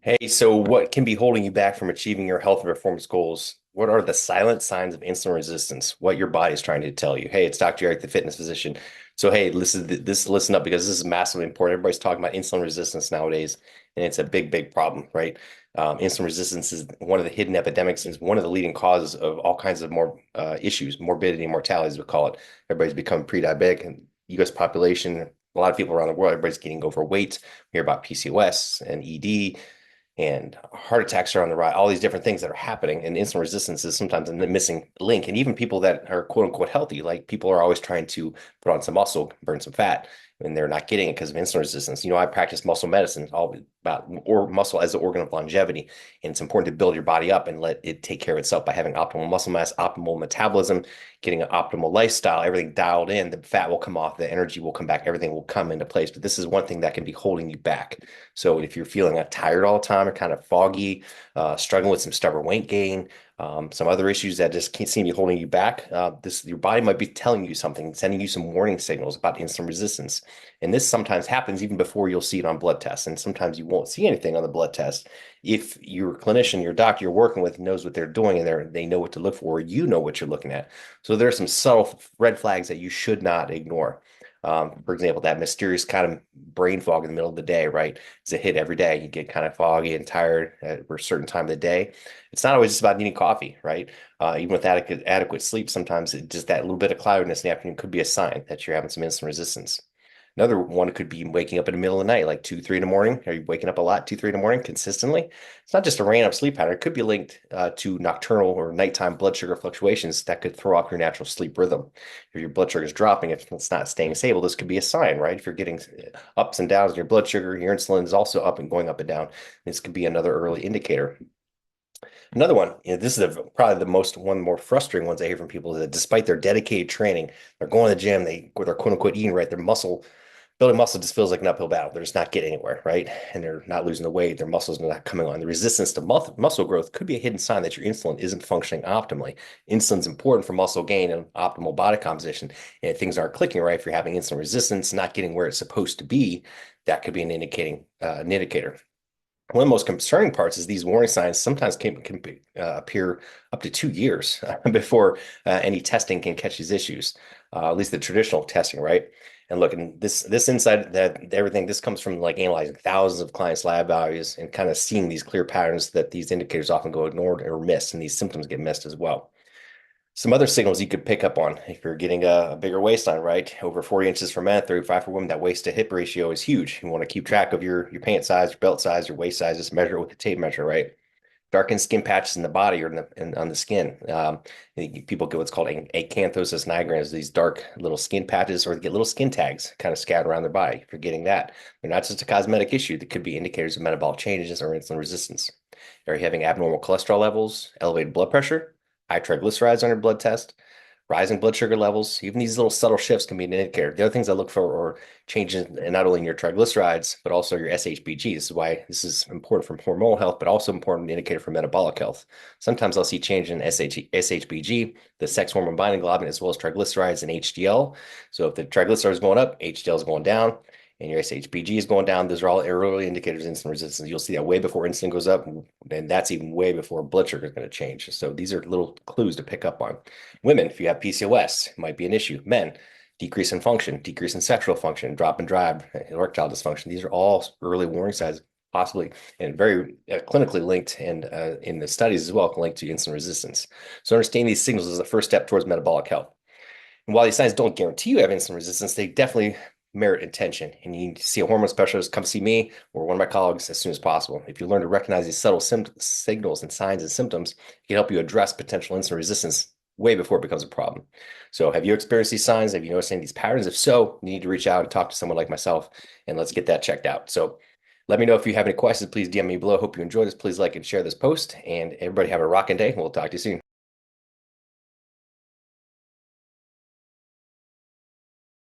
Hey, so what can be holding you back from achieving your health and performance goals? What are the silent signs of insulin resistance? What your body is trying to tell you? Hey, it's Dr. Eric, the fitness physician. So, hey, listen up because this is massively important. Everybody's talking about insulin resistance nowadays, and it's a big, big problem, right? Insulin resistance is one of the hidden epidemics and is one of the leading causes of all kinds of more issues, morbidity and mortality, as we call it. Everybody's become pre-diabetic, and U.S. population, a lot of people around the world, everybody's getting overweight. We hear about PCOS and ED and heart attacks are on the rise, all these different things that are happening. And insulin resistance is sometimes a missing link. And even people that are quote unquote healthy, like people are always trying to put on some muscle, burn some fat, and they're not getting it because of insulin resistance. I practice muscle medicine, all about or muscle as the organ of longevity. And it's important to build your body up and let it take care of itself by having optimal muscle mass, optimal metabolism, getting an optimal lifestyle, everything dialed in. The fat will come off, the energy will come back, everything will come into place. But this is one thing that can be holding you back. So if you're feeling tired all the time or kind of foggy, struggling with some stubborn weight gain, some other issues that just can't seem to be holding you back, this your body might be telling you something, sending you some warning signals about insulin resistance. And this sometimes happens even before you'll see it on blood tests. And sometimes you won't see anything on the blood test if your clinician, your doctor you're working with knows what they're doing and they know what to look for, or you know what you're looking at. So there are some subtle red flags that you should not ignore. For example, that mysterious kind of brain fog in the middle of the day, right? It's a hit every day. You get kind of foggy and tired at a certain time of the day. It's not always just about needing coffee, right? Even with adequate sleep, sometimes just that little bit of cloudiness in the afternoon could be a sign that you're having some insulin resistance. Another one could be waking up in the middle of the night, like 2, 3 in the morning. Are you waking up a lot, 2, 3 in the morning consistently? It's not just a random sleep pattern. It could be linked to nocturnal or nighttime blood sugar fluctuations that could throw off your natural sleep rhythm. If your blood sugar is dropping, if it's not staying stable, this could be a sign, right? If you're getting ups and downs in your blood sugar, your insulin is also up and going up and down. This could be another early indicator. Another one, this is probably one of the more frustrating ones I hear from people is that despite their dedicated training, they're going to the gym, they're quote unquote eating right, building muscle just feels like an uphill battle. They're just not getting anywhere, right? And they're not losing the weight. Their muscles are not coming on. The resistance to muscle growth could be a hidden sign that your insulin isn't functioning optimally. Insulin's important for muscle gain and optimal body composition. And if things aren't clicking right, if you're having insulin resistance, not getting where it's supposed to be, that could be an indicator. One of the most concerning parts is these warning signs sometimes can appear up to 2 years before any testing can catch these issues, at least the traditional testing, right? And look, and this insight that everything this comes from like analyzing thousands of clients' lab values and kind of seeing these clear patterns that these indicators often go ignored or missed, and these symptoms get missed as well. Some other signals you could pick up on if you're getting a bigger waistline, right? Over 40 inches for men, 35 for women, that waist to hip ratio is huge. You want to keep track of your pant size, your belt size, your waist size, just measure it with the tape measure, right? Darkened skin patches in the body or on the skin. People get what's called acanthosis nigrans, these dark little skin patches, or they get little skin tags kind of scattered around their body. If you're getting that, they're not just a cosmetic issue. They could be indicators of metabolic changes or insulin resistance. Are you having abnormal cholesterol levels, elevated blood pressure, high triglycerides on your blood test, rising blood sugar levels? Even these little subtle shifts can be an indicator. The other things I look for are changes in not only in your triglycerides, but also your SHBG. This is why this is important for hormonal health, but also important indicator for metabolic health. Sometimes I'll see change in SHBG, the sex hormone binding globulin, as well as triglycerides and HDL. So if the triglycerides is going up, HDL is going down, and your SHBG is going down, those are all early indicators of insulin resistance. You'll see that way before insulin goes up, and that's even way before blood sugar is going to change. So these are little clues to pick up on. Women, if you have PCOS, it might be an issue. Men, decrease in function, decrease in sexual function, drop and drive, erectile dysfunction. These are all early warning signs, possibly, and very clinically linked, and in the studies as well, linked to insulin resistance. So understanding these signals is the first step towards metabolic health. And while these signs don't guarantee you have insulin resistance, they definitely merit attention. And you need to see a hormone specialist, come see me or one of my colleagues as soon as possible. If you learn to recognize these subtle signals and signs and symptoms, it can help you address potential insulin resistance way before it becomes a problem. So have you experienced these signs? Have you noticed any of these patterns? If so, you need to reach out and talk to someone like myself, and let's get that checked out. So let me know if you have any questions. Please DM me below. Hope you enjoyed this. Please like and share this post, and everybody have a rocking day. We'll talk to you soon.